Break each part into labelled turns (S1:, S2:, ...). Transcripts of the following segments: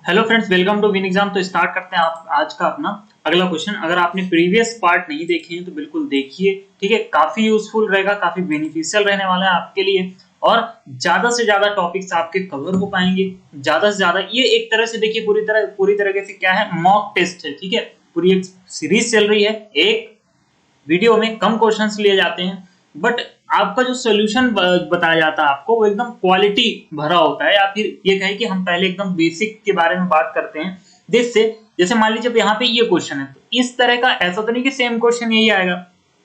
S1: Hello friends, welcome to win exam. तो start करते हैं आप आज का अपना अगला क्वेश्चन। अगर आपने प्रीवियस पार्ट नहीं देखे हैं तो बिल्कुल देखिए, ठीक है। काफी यूजफुल रहेगा, काफी बेनिफिशियल रहने वाला है आपके लिए और ज्यादा से ज्यादा टॉपिक्स आपके कवर हो पाएंगे। ज्यादा से ज्यादा ये एक तरह से देखिए, पूरी तरीके से क्या है, मॉक टेस्ट है, ठीक है। पूरी एक सीरीज चल रही है, एक वीडियो में कम क्वेश्चंस लिए जाते हैं बट आपका जो सोल्यूशन बताया जाता है आपको वो एकदम क्वालिटी भरा होता है। या फिर ये कहे कि हम पहले एकदम बेसिक के बारे में बात करते हैं, जिससे जैसे मान लीजिए यहाँ पे ये क्वेश्चन है तो इस तरह का ऐसा तो नहीं कि सेम क्वेश्चन यही आएगा,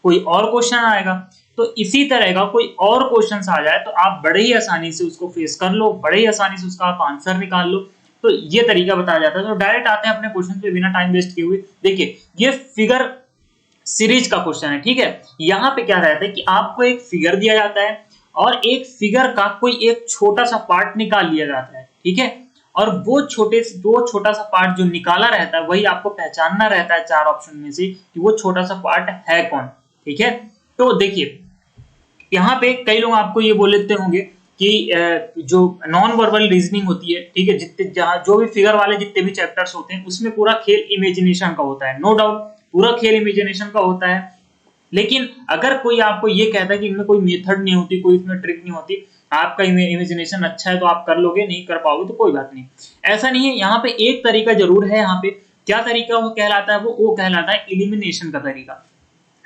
S1: कोई और क्वेश्चन आएगा। तो इसी तरह का कोई और क्वेश्चन आ जाए तो आप बड़े ही आसानी से उसको फेस कर लो, बड़े ही आसानी से उसका आप आंसर निकाल लो। तो ये तरीका बताया जाता है। तो डायरेक्ट आते हैं अपने क्वेश्चन पे बिना टाइम वेस्ट किए हुए। देखिए, ये फिगर सीरीज का क्वेश्चन है, ठीक है। यहाँ पे क्या रहता है कि आपको एक फिगर दिया जाता है और एक फिगर का कोई एक छोटा सा पार्ट निकाल लिया जाता है, ठीक है। और वो छोटा सा पार्ट जो निकाला रहता है वही आपको पहचानना रहता है चार ऑप्शन में से कि वो छोटा सा पार्ट है कौन, ठीक है। तो देखिए, यहाँ पे कई लोग आपको ये बोल लेते होंगे कि जो नॉन वर्बल रीजनिंग होती है, ठीक है, जितने जहां जो भी फिगर वाले जितने भी चैप्टर्स होते हैं उसमें पूरा खेल इमेजिनेशन का होता है, नो डाउट पूरा खेल इमेजिनेशन का होता है। लेकिन अगर कोई आपको ये कहता है कि इनमें कोई मेथड नहीं होती, कोई इसमें ट्रिक नहीं होती, आपका इमेजिनेशन अच्छा है तो आप कर लोगे, नहीं कर पाओगे तो कोई बात नहीं। ऐसा नहीं है, यहाँ पे एक तरीका जरूर है। यहाँ पे क्या तरीका वो कहलाता है, वो कहलाता है इलिमिनेशन का तरीका।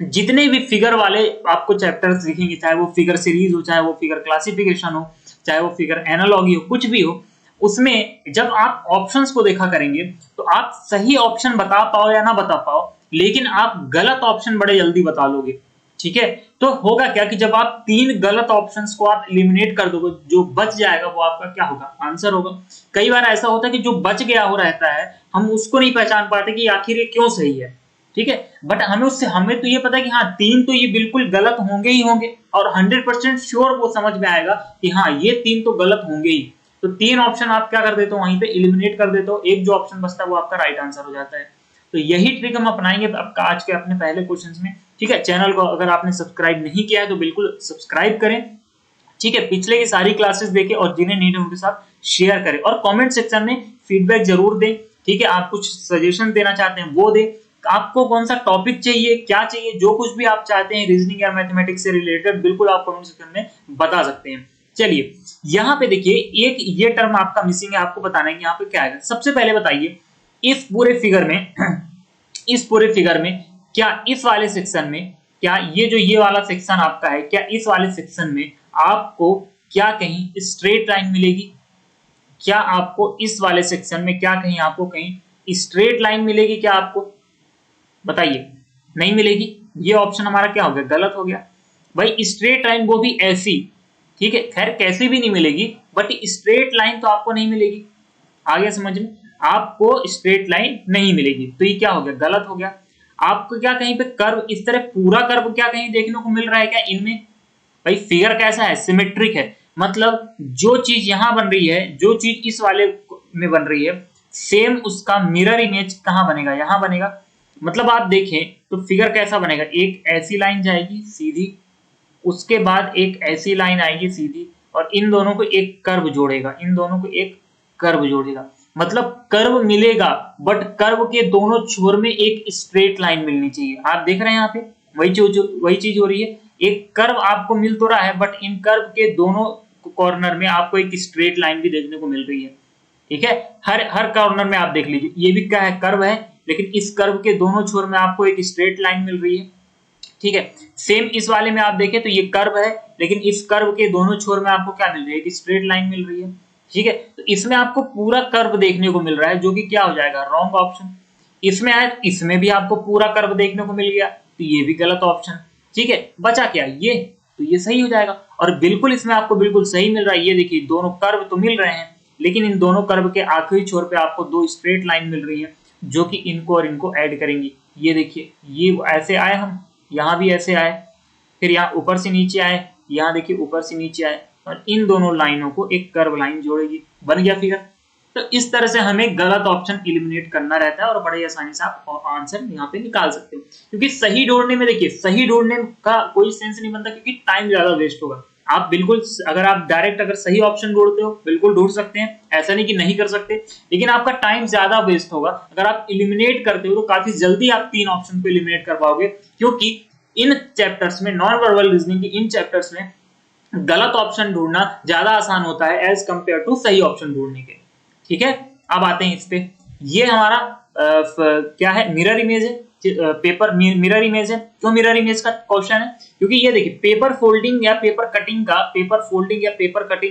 S1: जितने भी फिगर वाले आपको चैप्टर्स दिखेंगे, चाहे वो फिगर सीरीज हो, चाहे वो फिगर क्लासिफिकेशन हो, चाहे वो फिगर एनालॉगी हो, कुछ भी हो, उसमें जब आप ऑप्शंस को देखा करेंगे तो आप सही ऑप्शन बता पाओ या ना बता पाओ, लेकिन आप गलत ऑप्शन बड़े जल्दी बता लोगे, ठीक है। तो होगा क्या कि जब आप तीन गलत ऑप्शंस को आप एलिमिनेट कर दोगे, जो बच जाएगा वो आपका क्या होगा, आंसर होगा। कई बार ऐसा होता है कि जो बच गया हो रहता है हम उसको नहीं पहचान पाते कि आखिर ये क्यों सही है, ठीक है। बट हमें तो ये पता है कि हाँ, तीन तो ये बिल्कुल गलत होंगे ही होंगे और 100% श्योर वो समझ में आएगा कि हाँ ये तीन तो गलत होंगे ही। तो तीन ऑप्शन आप क्या कर देते हो, वहीं पे एलिमिनेट कर देते हो, एक जो ऑप्शन बचता है वो आपका राइट आंसर हो जाता है। तो यही ट्रिक हम अपनाएंगे आपका आज के अपने पहले क्वेश्चन में, ठीक है। चैनल को अगर आपने सब्सक्राइब नहीं किया है तो बिल्कुल सब्सक्राइब करें, ठीक है। पिछले की सारी क्लासेस देखें और जिन्हें नीड है उनके साथ शेयर करें और कमेंट सेक्शन में फीडबैक जरूर दें, ठीक है। आप कुछ सजेशन देना चाहते हैं वो दें, आपको कौन सा टॉपिक चाहिए, क्या चाहिए, जो कुछ भी आप चाहते हैं रीजनिंग या मैथमेटिक्स से रिलेटेड, बिल्कुल आप कमेंट सेक्शन में बता सकते हैं। चलिए, यहाँ पे देखिए एक ये टर्म आपका मिसिंग है, आपको बताना है कि यहाँ पे क्या है। सबसे पहले बताइए, इस पूरे फिगर में इस पूरे फिगर में क्या इस वाले सेक्शन में, क्या ये जो ये वाला सेक्शन आपका है, क्या इस वाले सेक्शन में आपको क्या कहीं स्ट्रेट लाइन मिलेगी? क्या आपको इस वाले सेक्शन में क्या कहीं आपको कहीं स्ट्रेट लाइन मिलेगी? क्या आपको बताइए, नहीं मिलेगी। ये ऑप्शन हमारा क्या हो गया, गलत हो गया भाई। स्ट्रेट लाइन वो भी ऐसी, ठीक है, खैर कैसी भी नहीं मिलेगी बट स्ट्रेट लाइन तो आपको नहीं मिलेगी। आगे समझ में, आपको स्ट्रेट लाइन नहीं मिलेगी तो ये क्या हो गया, गलत हो गया। आपको क्या कहीं पे कर्व, इस तरह पूरा कर्व क्या कहीं देखने को मिल रहा है क्या इनमें? भाई फिगर कैसा है, सिमेट्रिक है, मतलब जो चीज यहां बन रही है, जो चीज इस वाले में बन रही है, सेम उसका मिरर इमेज कहां बनेगा, यहां बनेगा। मतलब आप देखें तो फिगर कैसा बनेगा, एक ऐसी लाइन जाएगी सीधी, उसके बाद एक ऐसी लाइन आएगी सीधी और इन दोनों को एक कर्व जोड़ेगा, इन दोनों को एक कर्व जोड़ेगा। मतलब कर्व मिलेगा बट कर्व के दोनों छोर में एक स्ट्रेट लाइन मिलनी चाहिए। आप देख रहे हैं यहाँ पे वही चीज हो रही है। एक कर्व आपको मिल तो रहा है बट इन कर्व के दोनों कॉर्नर में आपको एक स्ट्रेट लाइन भी देखने को मिल रही है, ठीक है। हर हर कॉर्नर में आप देख लीजिए, ये भी क्या है, कर्व है, लेकिन इस कर्व के दोनों छोर में आपको एक स्ट्रेट लाइन मिल रही है, ठीक है। सेम इस वाले में आप देखें तो ये कर्व है, लेकिन इस कर्व के दोनों छोर में आपको क्या मिल रही है, एक स्ट्रेट लाइन मिल रही है, ठीक है। तो इसमें आपको पूरा कर्व देखने को मिल रहा है, जो कि क्या हो जाएगा, रॉन्ग ऑप्शन। इसमें आए, इसमें भी आपको पूरा कर्व देखने को मिल गया तो ये भी गलत ऑप्शन, ठीक है। बचा क्या, ये, तो ये सही हो जाएगा। और बिल्कुल इसमें आपको बिल्कुल सही मिल रहा है, ये देखिए दोनों कर्व तो मिल रहे हैं, लेकिन इन दोनों कर्व के आखिरी छोर पे आपको दो स्ट्रेट लाइन मिल रही है जो कि इनको और इनको ऐड करेंगी। ये देखिए, ये ऐसे आए, हम यहाँ भी ऐसे आए, फिर यहाँ ऊपर से नीचे आए, यहाँ देखिए ऊपर से नीचे आए और इन दोनों लाइनों को एक कर्व लाइन जोड़ेगी, बन गया फिगर। तो इस तरह से हमें गलत ऑप्शन एलिमिनेट करना रहता है और बड़े आसानी से आप आंसर यहाँ पे निकाल सकते हो। क्योंकि सही ढूंढने में देखिए, सही ढूंढने का कोई सेंस नहीं बनता क्योंकि टाइम ज्यादा वेस्ट होगा। आप बिल्कुल, अगर आप डायरेक्ट अगर सही ऑप्शन ढूंढते हो बिल्कुल ढूंढ सकते हैं, ऐसा नहीं कि नहीं कर सकते, लेकिन आपका टाइम ज्यादा वेस्ट होगा। अगर आप इलिमिनेट करते हो तो काफी जल्दी आप 3 ऑप्शन को इलिमिनेट कर पाओगे, क्योंकि इन चैप्टर्स में, नॉन वर्बल रीजनिंग की इन चैप्टर्स में गलत ऑप्शन ढूंढना ज्यादा आसान होता है एज कंपेयर टू सही ऑप्शन ढूंढने के। ठीक है, अब आते हैं इस पे। ये हमारा क्या है, मिरर इमेज है, पेपर मिरर इमेज है। क्यों मिरर इमेज का क्वेश्चन है? क्योंकि ये देखिए पेपर फोल्डिंग या पेपर कटिंग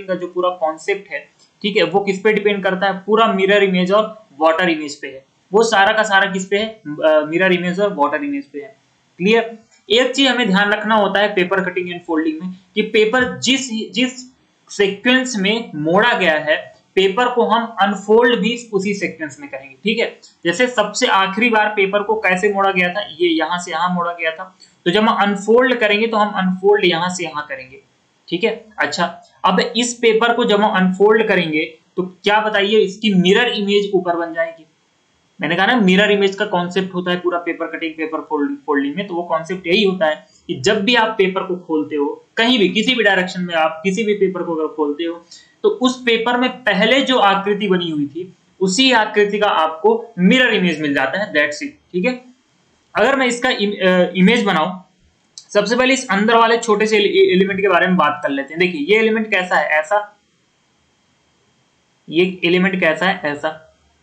S1: का जो पूरा कॉन्सेप्ट है, ठीक है, वो किस पे डिपेंड करता है? पूरा मिरर इमेज और वाटर इमेज पे है। वो सारा का सारा किस पे है? मिरर इमेज और वाटर इमेज पे है। क्लियर? एक चीज हमें ध्यान रखना होता है पेपर कटिंग एंड फोल्डिंग में, कि पेपर जिस जिस सीक्वेंस में मोड़ा गया है, पेपर को हम अनफोल्ड भी उसी सीक्वेंस में करेंगे। ठीक है, जैसे सबसे आखिरी बार पेपर को कैसे मोड़ा गया था, ये यहां से यहां मोड़ा गया था, तो जब हम अनफोल्ड करेंगे तो हम अनफोल्ड यहां से यहां करेंगे। ठीक है, अच्छा, अब इस पेपर को जब हम अनफोल्ड करेंगे तो क्या बताइए, इसकी मिरर इमेज ऊपर बन जाएगी। मैंने कहा ना मिरर इमेज का कॉन्सेप्ट होता है पूरा पेपर कटिंग पेपर फोल्डिंग में, तो वो कॉन्सेप्ट यही होता है कि जब भी आप पेपर को खोलते हो, कहीं भी किसी भी डायरेक्शन में आप किसी भी पेपर को अगर खोलते हो, तो उस पेपर में पहले जो आकृति बनी हुई थी उसी आकृति का आपको मिरर इमेज मिल जाता है, दैट्स इट। ठीक है, अगर मैं इसका इमेज बनाऊं, सबसे पहले इस अंदर वाले छोटे से एलिमेंट के बारे में बात कर लेते हैं। देखिए ये एलिमेंट कैसा है, ऐसा, ये एलिमेंट कैसा है, ऐसा।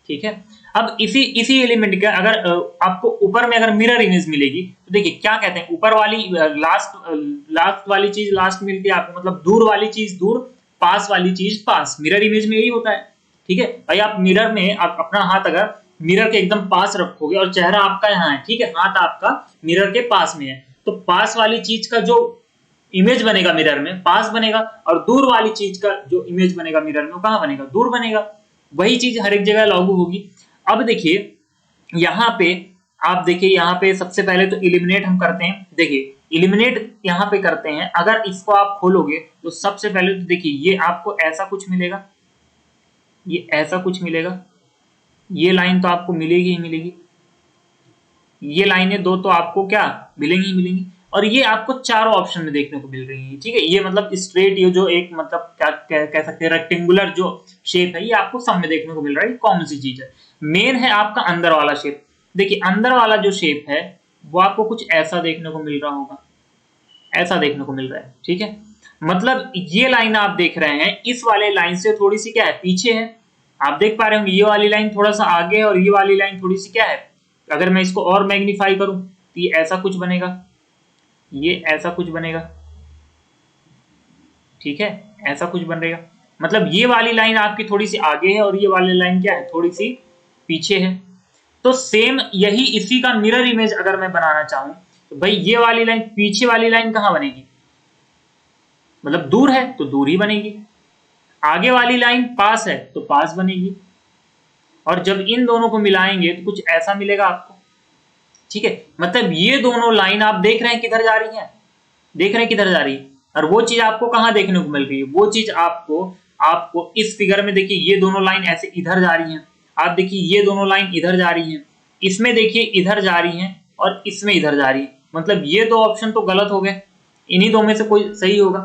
S1: ठीक है, अब इसी एलिमेंट का अगर आपको ऊपर में अगर मिरर इमेज मिलेगी, तो देखिए क्या कहते हैं, ऊपर वाली लास्ट वाली चीज लास्ट मिलती है आपको, मतलब दूर वाली चीज दूर, पास वाली चीज पास। मिरर इमेज में यही होता है। ठीक है भाई, आप मिरर में आप अपना हाथ अगर मिरर के एकदम पास रखोगे और चेहरा आपका यहाँ है, ठीक है, हाथ आपका मिरर के पास में है, तो पास वाली चीज का जो इमेज बनेगा मिरर में पास बनेगा, और दूर वाली चीज का जो इमेज बनेगा मिरर में वो कहां बनेगा, दूर बनेगा। वही चीज हर एक जगह लागू होगी। अब देखिए यहाँ पे, आप देखिए यहाँ पे सबसे पहले तो इलिमिनेट हम करते हैं। देखिए इलिमिनेट यहाँ पे करते हैं, अगर इसको आप खोलोगे तो सबसे पहले तो देखिए ये आपको ऐसा कुछ मिलेगा, ये ऐसा कुछ मिलेगा, ये लाइन तो आपको मिलेगी ही मिलेगी, ये लाइनें दो तो आपको क्या मिलेंगी ही मिलेंगी, और ये आपको चारों ऑप्शन में देखने को मिल रही है। ठीक है, ये मतलब स्ट्रेट, ये जो एक मतलब क्या कह सकते हैं रेक्टेंगुलर जो शेप है, ये आपको सब में देखने को मिल रहा है। कौन सी चीज है? मेन है आपका अंदर वाला शेप। देखिए अंदर वाला जो शेप है वो आपको कुछ ऐसा देखने को मिल रहा होगा, ऐसा देखने को मिल रहा है। ठीक है, मतलब ये लाइन आप देख रहे हैं, इस वाले लाइन से थोड़ी सी क्या है, पीछे है। आप देख पा रहे होंगे ये वाली लाइन थोड़ा सा आगे है और ये वाली लाइन थोड़ी सी क्या है, अगर मैं इसको और मैग्नीफाई करूं तो ये ऐसा कुछ बनेगा, ये ऐसा कुछ बनेगा। ठीक है, ऐसा कुछ बनेगा, मतलब ये वाली लाइन आपकी थोड़ी सी आगे है और ये वाली लाइन क्या है, थोड़ी सी पीछे है। तो सेम यही इसी का मिरर इमेज अगर मैं बनाना चाहूं तो भाई ये वाली लाइन, पीछे वाली लाइन कहां बनेगी, मतलब दूर है तो दूर ही बनेगी, आगे वाली लाइन पास है तो पास बनेगी, और जब इन दोनों को मिलाएंगे तो कुछ ऐसा मिलेगा आपको। ठीक है, मतलब ये दोनों लाइन आप देख रहे हैं किधर जा रही है, देख रहे हैं किधर जा रही है, और वो चीज आपको कहां देखने को मिल रही है, वो चीज आपको आपको इस फिगर में देखिए ये दोनों लाइन ऐसे इधर जा रही हैं, आप देखिए ये दोनों लाइन इधर जा रही हैं, इसमें देखिए इधर जा रही हैं और इसमें इधर जा रही है, मतलब ये दो ऑप्शन तो गलत हो गए, इन्हीं दो में से कोई सही होगा।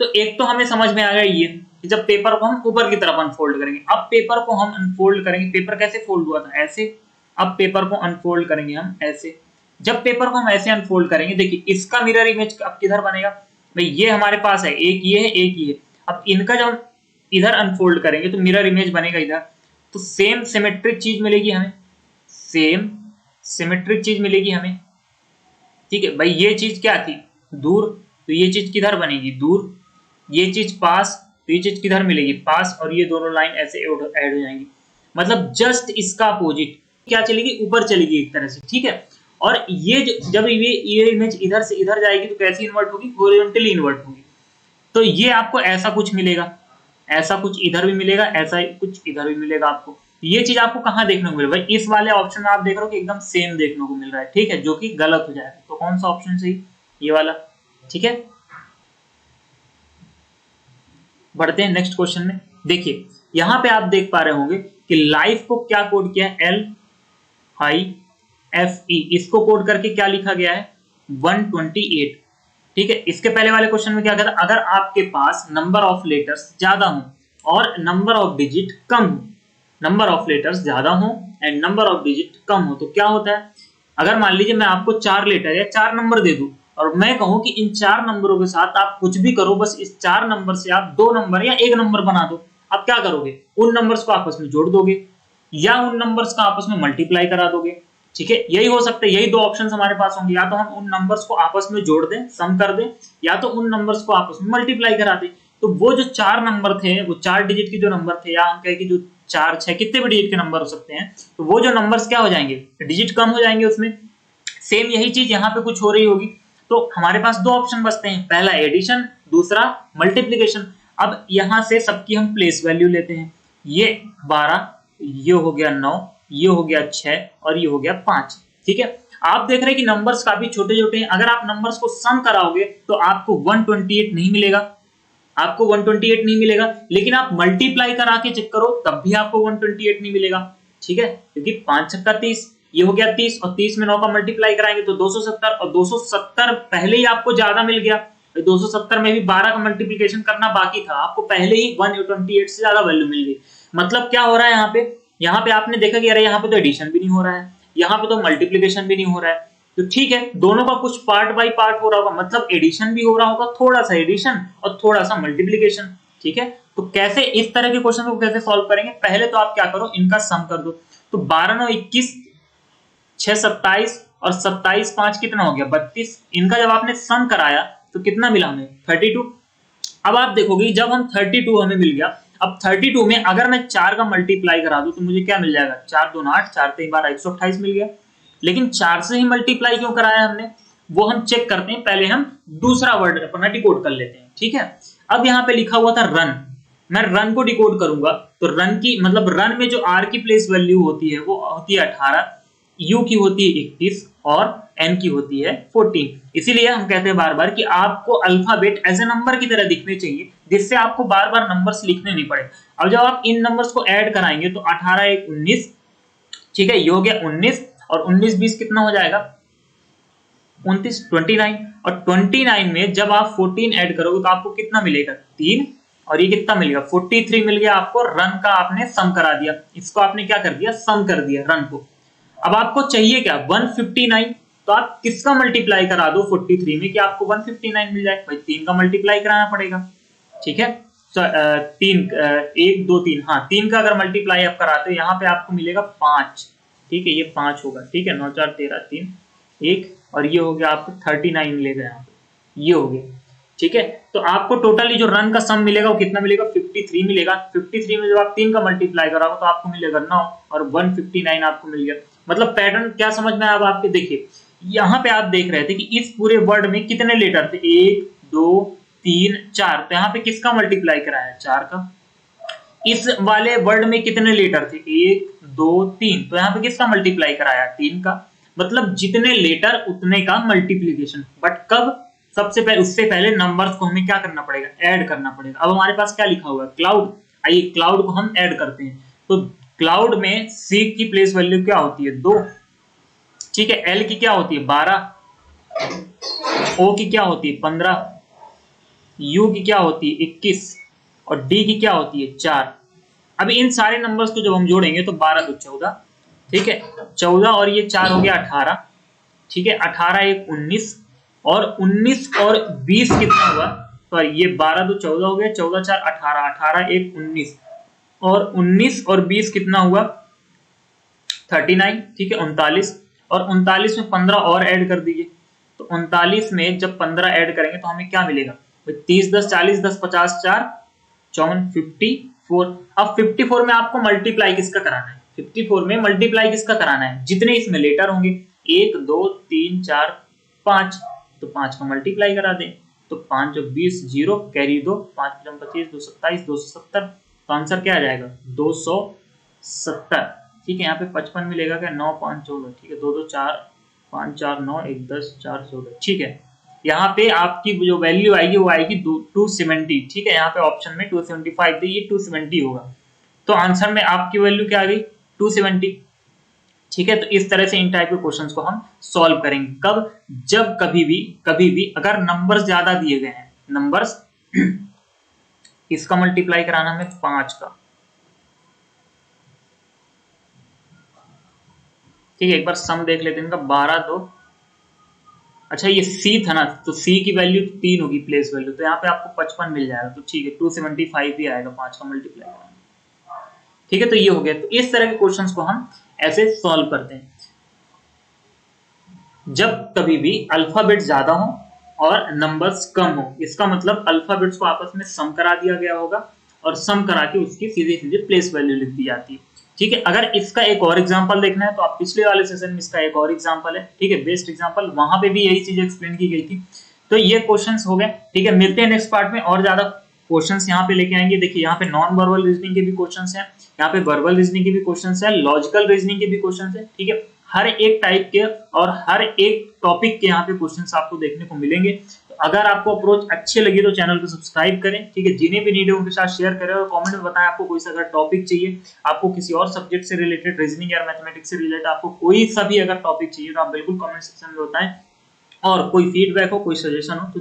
S1: तो एक तो हमें समझ में आ गया ये कि जब पेपर को हम ऊपर की तरफ अनफोल्ड करेंगे, अब पेपर को हम अनफोल्ड करेंगे, पेपर कैसे फोल्ड हुआ था, ऐसे, अब पेपर को अनफोल्ड करेंगे हम ऐसे। जब पेपर को हम ऐसे अनफोल्ड करेंगे, देखिए इसका मिरर इमेज अब किधर बनेगा, भाई ये हमारे पास है, एक ये है एक ये है, अब इनका जब हम इधर अनफोल्ड करेंगे तो मिरर इमेज बनेगा इधर, तो सेम सिमेट्रिक चीज मिलेगी हमें, सेम सिमेट्रिक चीज मिलेगी हमें। ठीक है भाई, ये चीज क्या थी, दूर, तो ये चीज किधर बनेगी, दूर, ये चीज पास, तो ये चीज किधर मिलेगी, पास, और ये दोनों लाइन ऐसे ऐड हो जाएंगी, मतलब जस्ट इसका अपोजिट क्या चलेगी, ऊपर चलेगी एक तरह से। ठीक है, और ये जब ये इमेज इधर से इधर जाएगी तो कैसी इन्वर्ट होगी, हॉरिजॉन्टली इन्वर्ट होगी। तो ये आपको ऐसा कुछ मिलेगा, ऐसा कुछ इधर भी मिलेगा, ऐसा कुछ इधर भी मिलेगा आपको। ये चीज आपको कहां देखने को मिल रहा है, इस वाले ऑप्शन में आप देख रहे हो कि एकदम सेम देखने को मिल रहा है। ठीक है, जो कि गलत हो जाएगा, तो कौन सा ऑप्शन सही, ये वाला। ठीक है, बढ़ते हैं नेक्स्ट क्वेश्चन में। देखिए यहां पे आप देख पा रहे होंगे कि लाइफ को क्या कोड किया है, LIFE, इसको कोड करके क्या लिखा गया है, 128। ठीक है, इसके पहले वाले क्वेश्चन में क्या कहता है, अगर आपके पास नंबर ऑफ लेटर्स ज्यादा हो और नंबर ऑफ डिजिट कम हो, नंबर ऑफ लेटर्स ज्यादा हो एंड नंबर ऑफ डिजिट कम हो, तो क्या होता है, अगर मान लीजिए मैं आपको 4 लेटर या 4 नंबर दे दूं और मैं कहूं कि इन 4 नंबरों के साथ आप कुछ भी करो, बस इस 4 नंबर से आप 2 नंबर या 1 नंबर बना दो, आप क्या करोगे, उन नंबर्स को आपस में जोड़ दोगे या उन नंबर्स का आपस में मल्टीप्लाई करा दोगे। ठीक है, यही हो सकता है, यही दो ऑप्शंस हमारे पास होंगे, या तो हम उन नंबर्स को आपस में जोड़ दें, सम कर दें, या तो उन नंबर्स को आपस में मल्टीप्लाई करा दें। तो वो जो 4 नंबर थे, वो 4 डिजिट के जो नंबर थे, या हम कहें कि जो 4 6 कितने भी डिजिट के नंबर हो सकते हैं, तो वो जो नंबर्स क्या हो जाएंगे, डिजिट कम हो जाएंगे उसमें। सेम यही चीज यहाँ पे कुछ हो रही होगी। तो हमारे पास दो ऑप्शन बचते हैं, पहला एडिशन, दूसरा मल्टीप्लीकेशन। अब यहां से सबकी हम प्लेस वैल्यू लेते हैं, ये 12, ये हो गया 9, ये हो गया 6 और ये हो गया 5। ठीक है, आप देख रहे हैं कि नंबर्स काफी छोटे छोटे हैं, अगर आप नंबर्स को सम कराओगे तो आपको 128 नहीं मिलेगा, आपको 128 नहीं मिलेगा, लेकिन आप मल्टीप्लाई करा के चेक करो तब भी आपको 128 नहीं मिलेगा। ठीक है, क्योंकि 5 छक्का 30, ये हो गया 30 और 30 में 9 का मल्टीप्लाई कराएंगे तो 270, और 270 पहले ही आपको ज्यादा मिल गया, 270 में भी 12 का मल्टीप्लिकेशन करना बाकी था, आपको पहले ही 128 से ज्यादा वैल्यू मिल गई। मतलब क्या हो रहा है यहाँ पे आपने देखा कि अरे यहाँ पे तो एडिशन भी नहीं हो रहा है, यहाँ पे तो मल्टीप्लिकेशन भी नहीं हो रहा है, तो ठीक है, दोनों का कुछ पार्ट बाय पार्ट हो रहा होगा, मतलब एडिशन भी हो रहा होगा, थोड़ा सा एडिशन और थोड़ा सा मल्टीप्लिकेशन। ठीक है, तो कैसे इस तरह के क्वेश्चन को कैसे सॉल्व करेंगे, पहले तो आप क्या करो, इनका सम कर दो। तो 12 9 21, 6 27 और 27 5 कितना हो गया 32। इनका जब आपने सम कराया तो कितना मिला हमें 32। अब आप देखोगे जब हम 32 हमें मिल गया, अब 32 में अगर मैं 4 का मल्टीप्लाई करा दूं तो मुझे क्या मिल जाएगा, 4 2 8, 4 3 12 128 मिल गया। लेकिन 4 से ही मल्टीप्लाई क्यों कराया हमने, वो हम चेक करते हैं, पहले हम दूसरा वर्ड अपना डिकोड कर लेते हैं। ठीक है, अब यहाँ पे लिखा हुआ था रन, मैं रन को डिकोड करूंगा, तो रन की मतलब रन में जो आर की प्लेस वैल्यू होती है वो होती है 18, यू की होती है 21 और एन की होती है 14। इसीलिए हम कहते हैं बार बार कि आपको अल्फाबेट एज ए नंबर की तरह दिखने चाहिए, जिससे आपको बार बार नंबर्स लिखने नहीं पड़े। अब जब आप इन नंबर्स को ऐड कराएंगे तो 18 1 19, ठीक है, ये हो गया 19 और 19 20 कितना हो जाएगा 29 29, और 29 में जब आप 14 ऐड करोगे तो आपको कितना मिलेगा 3, और ये कितना मिलेगा 43 मिल गया आपको। रन का आपने सम करा दिया, इसको आपने क्या कर दिया, सम कर दिया रन को। अब आपको चाहिए क्या 159, तो आप किसका मल्टीप्लाई करा दो 43 में कि आपको 159 मिल जाए, भाई 3 का मल्टीप्लाई कराना पड़ेगा। ठीक है, तो 3 1 2 3, हाँ 3 का अगर मल्टीप्लाई आप कराते हो यहाँ पे आपको मिलेगा 5। ठीक है, ये 5 होगा, ठीक है, 9 4 13 3 1, और ये हो गया आपको 39 मिलेगा यहाँ पे, ये हो गया। ठीक है, तो आपको टोटली जो रन का सम मिलेगा वो कितना मिलेगा 53 मिलेगा। 53 में जब आप 3 का मल्टीप्लाई कराओगे तो आपको मिलेगा 9 और 159 आपको मिल गया। मतलब पैटर्न क्या समझ में अब आपके, देखिए यहाँ पे आप देख रहे थे कि इस पूरे वर्ड में कितने लेटर थे, 1 2 3 4, तो यहाँ पे किसका मल्टीप्लाई कराया 4 का। इस वाले वर्ड में कितने लेटर थे 1 2 3, तो यहाँ पे किसका मल्टीप्लाई कराया 3 का। मतलब जितने लेटर उतने का मल्टीप्लीकेशन, बट कब, सबसे पहले उससे पहले नंबर्स को हमें क्या करना पड़ेगा, ऐड करना पड़ेगा। अब हमारे पास क्या लिखा हुआ है क्लाउड, आइए क्लाउड को हम ऐड करते हैं। तो क्लाउड में सी की प्लेस वैल्यू क्या होती है 2, ठीक है, एल की क्या होती है 12, ओ की क्या होती है 15, यू की क्या होती है 21 और डी की क्या होती है 4। अब इन सारे नंबर्स को जब हम जोड़ेंगे तो 12 2 14, ठीक है, 14 और ये 4 हो गया 18, ठीक है, 18 1 19 और 19 और 20 कितना हुआ, तो ये 12 2 14 हो गया, 14 4 18, 18 1 19 और 19 और 20 कितना हुआ 39, ठीक है 39, और 39 में 15 और ऐड कर दीजिए, तो 39 में जब 15 ऐड करेंगे तो हमें क्या मिलेगा 30 10 40 10 50 4 54 54। अब 54 में आपको मल्टीप्लाई किसका कराना है, 54 में मल्टीप्लाई किसका कराना है, जितने इसमें लेटर होंगे 1 2 3 4 5, तो 5 का मल्टीप्लाई करा दें, तो 5 जो 20 0 कैरी 2, 5 25 2 27 270, तो आंसर क्या आ जाएगा 270। ठीक है, यहाँ पे 55 मिलेगा क्या 9 5 14, ठीक है 2 2 4 5 4 9 1 10 4 16, ठीक है, यहाँ पे आपकी जो वैल्यू आएगी वो आएगी 270। ठीक है, यहाँ पे ऑप्शन में 275 दी, ये 270 होगा, तो आंसर में आपकी वैल्यू क्या आ गई 270। ठीक है, तो इस तरह से इन टाइप के क्वेश्चंस को हम सॉल्व करेंगे। कब? जब कभी भी अगर नंबर्स ज्यादा दिए गए हैं, नंबर्स इसका मल्टीप्लाई कराना हमें 5 का, ठीक है, एक बार सम देख लेते हैं इनका, 12 2, अच्छा ये सी था ना, तो सी की वैल्यू 3 होगी प्लेस वैल्यू, तो यहाँ पे आपको 55 मिल जाएगा, तो ठीक है 275 ही आएगा 5 का मल्टीप्लाई कराना। ठीक है, तो ये हो गया। तो इस तरह के क्वेश्चंस को हम ऐसे सॉल्व करते हैं जब कभी भी अल्फाबेट ज्यादा हो और नंबर्स कम हो। इसका मतलब अल्फाबेट्स को आपस में सम करा दिया गया होगा और सम करा के उसकी सीधे सीधे प्लेस वैल्यू लिख दी जाती है। ठीक है, अगर इसका एक और एग्जांपल देखना है तो आप पिछले वाले सेशन में इसका एक और एग्जांपल है, ठीक है, बेस्ट एग्जांपल, वहां पे भी यही चीज एक्सप्लेन की गई थी। तो ये क्वेश्चंस हो गए। ठीक है, मिलते हैं नेक्स्ट पार्ट में और ज्यादा क्वेश्चंस यहाँ पे लेके आएंगे। देखिए यहाँ पे नॉन वर्बल रीजनिंग के भी क्वेश्चंस हैं, यहाँ पे वर्बल रीजनिंग के भी क्वेश्चंस हैं, लॉजिकल रीजनिंग के भी क्वेश्चंस हैं। ठीक है, हर एक टाइप के और हर एक टॉपिक के यहाँ पे क्वेश्चंस आपको देखने को मिलेंगे। तो अगर आपको अप्रोच अच्छे लगे तो चैनल को सब्सक्राइब करें, ठीक है, जिन्हें भी नीड है उनके साथ शेयर करें और कमेंट में बताएं आपको कोई सा अगर टॉपिक चाहिए, आपको किसी और सब्जेक्ट से रिलेटेड, रीजनिंग या मैथमेटिक्स से रिलेटेड आपको कोई सा भी अगर टॉपिक चाहिए तो आप बिल्कुल कमेंट सेक्शन में बताएं। और कोई फीडबैक हो, कोई सजेशन हो तो